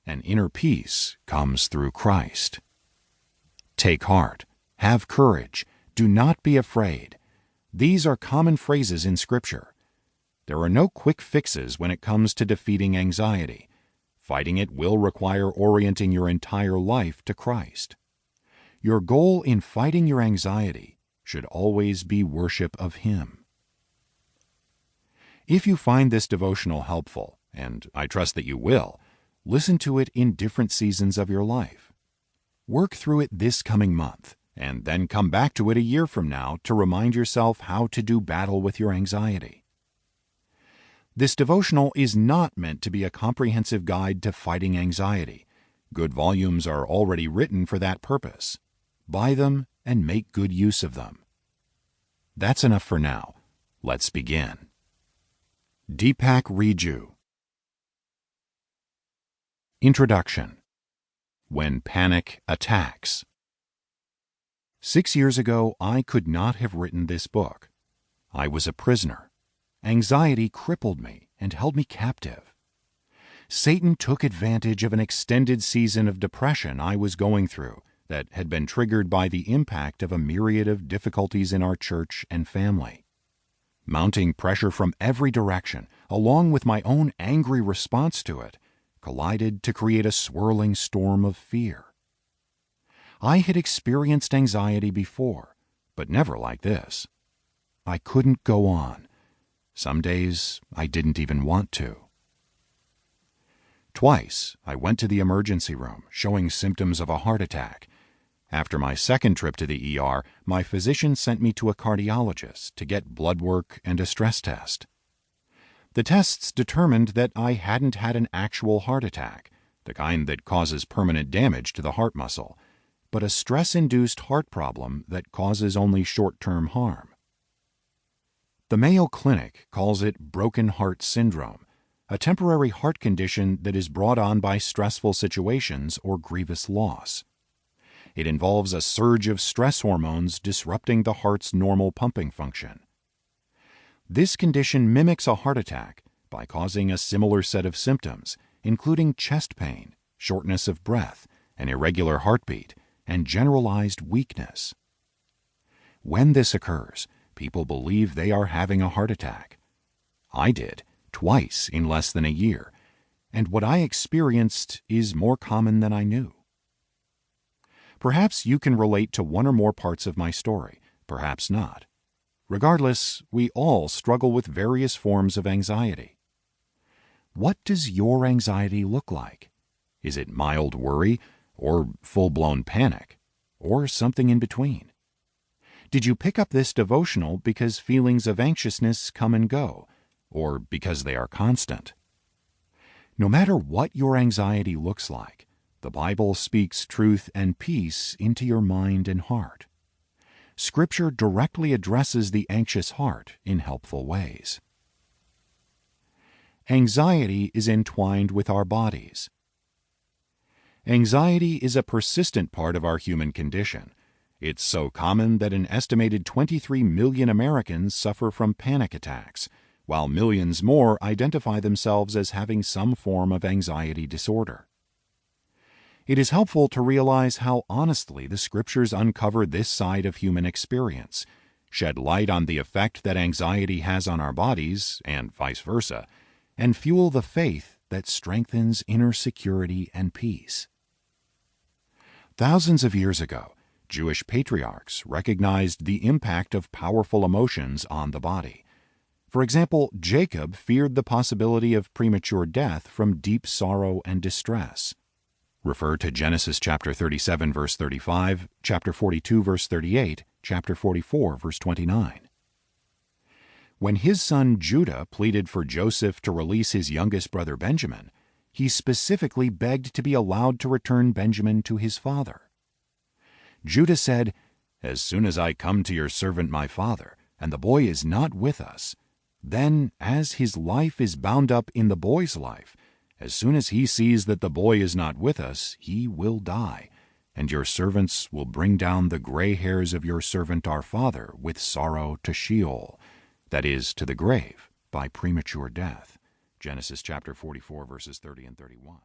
and inner peace comes through Christ. Take heart, have courage, do not be afraid. These are common phrases in Scripture. There are no quick fixes when it comes to defeating anxiety. Fighting it will require orienting your entire life to Christ. Your goal in fighting your anxiety should always be worship of Him. If you find this devotional helpful, and I trust that you will, listen to it in different seasons of your life. Work through it this coming month, and then come back to it a year from now to remind yourself how to do battle with your anxiety. This devotional is not meant to be a comprehensive guide to fighting anxiety. Good volumes are already written for that purpose. Buy them and make good use of them. That's enough for now. Let's begin. Deepak Riju. Introduction. When Panic Attacks. 6 years ago, I could not have written this book. I was a prisoner. Anxiety crippled me and held me captive. Satan took advantage of an extended season of depression I was going through that had been triggered by the impact of a myriad of difficulties in our church and family. Mounting pressure from every direction, along with my own angry response to it, collided to create a swirling storm of fear. I had experienced anxiety before, but never like this. I couldn't go on. Some days I didn't even want to. Twice I went to the emergency room, showing symptoms of a heart attack. After my second trip to the ER, my physician sent me to a cardiologist to get blood work and a stress test. The tests determined that I hadn't had an actual heart attack, the kind that causes permanent damage to the heart muscle, but a stress-induced heart problem that causes only short-term harm. The Mayo Clinic calls it broken heart syndrome, a temporary heart condition that is brought on by stressful situations or grievous loss. It involves a surge of stress hormones disrupting the heart's normal pumping function. This condition mimics a heart attack by causing a similar set of symptoms, including chest pain, shortness of breath, an irregular heartbeat, and generalized weakness. When this occurs, people believe they are having a heart attack. I did, twice in less than a year, and what I experienced is more common than I knew. Perhaps you can relate to one or more parts of my story, perhaps not. Regardless, we all struggle with various forms of anxiety. What does your anxiety look like? Is it mild worry, or full-blown panic, or something in between? Did you pick up this devotional because feelings of anxiousness come and go, or because they are constant? No matter what your anxiety looks like, the Bible speaks truth and peace into your mind and heart. Scripture directly addresses the anxious heart in helpful ways. Anxiety is entwined with our bodies. Anxiety is a persistent part of our human condition. It's so common that an estimated 23 million Americans suffer from panic attacks, while millions more identify themselves as having some form of anxiety disorder. It is helpful to realize how honestly the Scriptures uncover this side of human experience, shed light on the effect that anxiety has on our bodies, and vice versa, and fuel the faith that strengthens inner security and peace. Thousands of years ago, Jewish patriarchs recognized the impact of powerful emotions on the body. For example, Jacob feared the possibility of premature death from deep sorrow and distress. Refer to Genesis chapter 37, verse 35, chapter 42, verse 38, chapter 44, verse 29. When his son Judah pleaded for Joseph to release his youngest brother Benjamin, he specifically begged to be allowed to return Benjamin to his father. Judah said, "As soon as I come to your servant my father, and the boy is not with us, then, as his life is bound up in the boy's life, as soon as he sees that the boy is not with us, he will die, and your servants will bring down the gray hairs of your servant our father with sorrow to Sheol," that is, to the grave, by premature death. Genesis chapter 44, verses 30 and 31.